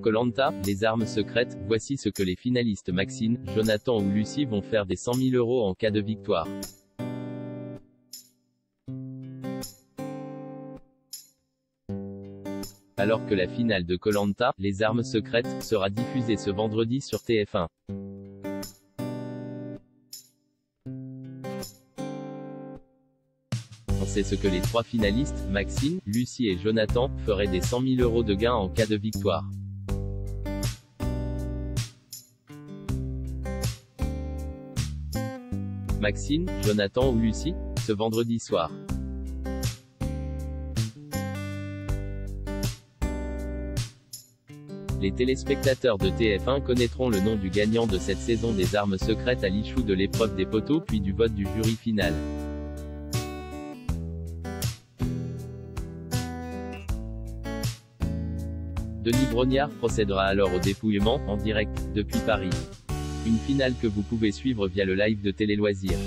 Koh-Lanta, les armes secrètes, voici ce que les finalistes Maxine, Jonathan ou Lucie vont faire des 100 000 € en cas de victoire. Alors que la finale de Koh-Lanta, les armes secrètes, sera diffusée ce vendredi sur TF1. On sait ce que les trois finalistes, Maxine, Lucie et Jonathan, feraient des 100 000 € de gains en cas de victoire. Maxine, Jonathan ou Lucie, ce vendredi soir. Les téléspectateurs de TF1 connaîtront le nom du gagnant de cette saison des armes secrètes à l'issue de l'épreuve des poteaux puis du vote du jury final. Denis Brognard procédera alors au dépouillement, en direct, depuis Paris. Une finale que vous pouvez suivre via le live de Télé Loisirs.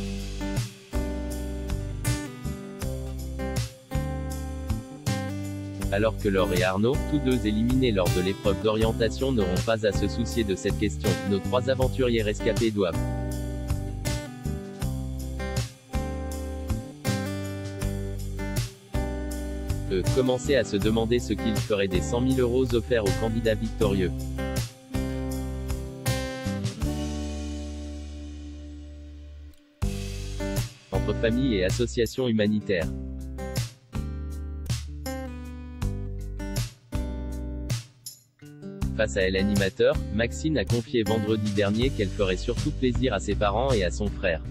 Alors que Laure et Arnaud, tous deux éliminés lors de l'épreuve d'orientation, n'auront pas à se soucier de cette question, nos trois aventuriers rescapés doivent commencer à se demander ce qu'ils feraient des 100 000 € offerts aux candidats victorieux. Entre famille et associations humanitaires. Face à l'animateur, Maxine a confié vendredi dernier qu'elle ferait surtout plaisir à ses parents et à son frère.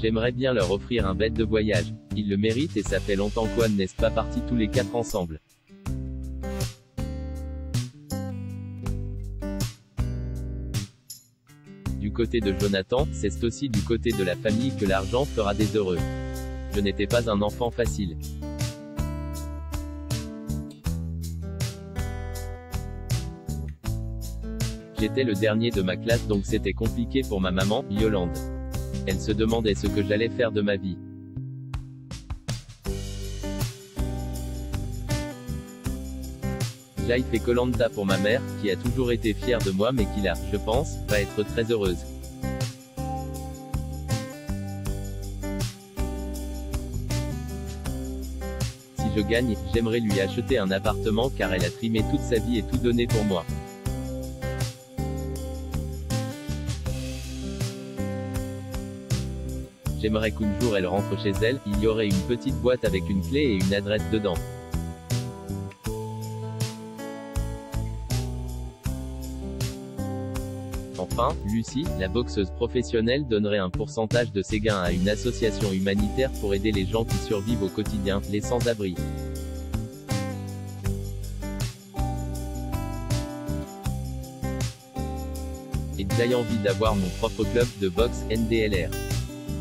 J'aimerais bien leur offrir un bête de voyage. Ils le méritent et ça fait longtemps qu'on n'est pas partis tous les quatre ensemble. Du côté de Jonathan, c'est aussi du côté de la famille que l'argent fera des heureux. Je n'étais pas un enfant facile. J'étais le dernier de ma classe donc c'était compliqué pour ma maman, Yolande. Elle se demandait ce que j'allais faire de ma vie. J'ai fait Koh-Lanta pour ma mère, qui a toujours été fière de moi mais qui là, je pense, va être très heureuse. Si je gagne, j'aimerais lui acheter un appartement car elle a trimé toute sa vie et tout donné pour moi. J'aimerais qu'un jour elle rentre chez elle, il y aurait une petite boîte avec une clé et une adresse dedans. Enfin, Lucie, la boxeuse professionnelle donnerait un pourcentage de ses gains à une association humanitaire pour aider les gens qui survivent au quotidien, les sans-abri. Et j'ai envie d'avoir mon propre club de boxe NDLR.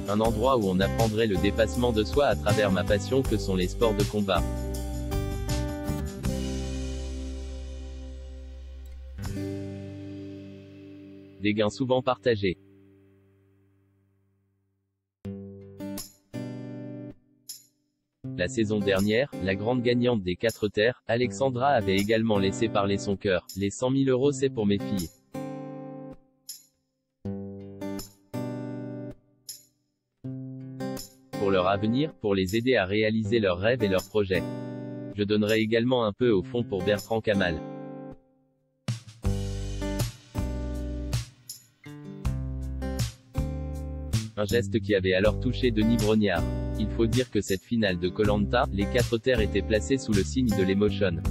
Un endroit où on apprendrait le dépassement de soi à travers ma passion que sont les sports de combat. Des gains souvent partagés. La saison dernière, la grande gagnante des 4 terres, Alexandra avait également laissé parler son cœur. Les 100 000 € c'est pour mes filles. Pour leur avenir, pour les aider à réaliser leurs rêves et leurs projets. Je donnerai également un peu au fond pour Bertrand Kamal. Un geste qui avait alors touché Denis Brognard. Il faut dire que cette finale de Koh-Lanta, les 4 terres étaient placées sous le signe de l'émotion.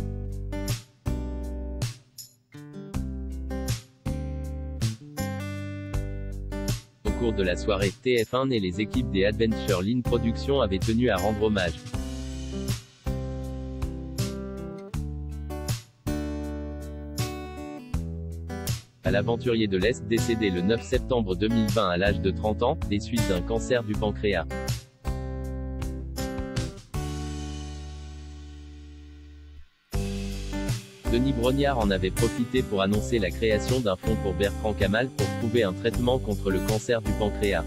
Au cours de la soirée, TF1 et les équipes des Adventure Line Productions avaient tenu à rendre hommage. À l'aventurier de l'Est décédé le 9 septembre 2020 à l'âge de 30 ans, des suites d'un cancer du pancréas. Denis Brognard en avait profité pour annoncer la création d'un fonds pour Bertrand Kamal pour trouver un traitement contre le cancer du pancréas.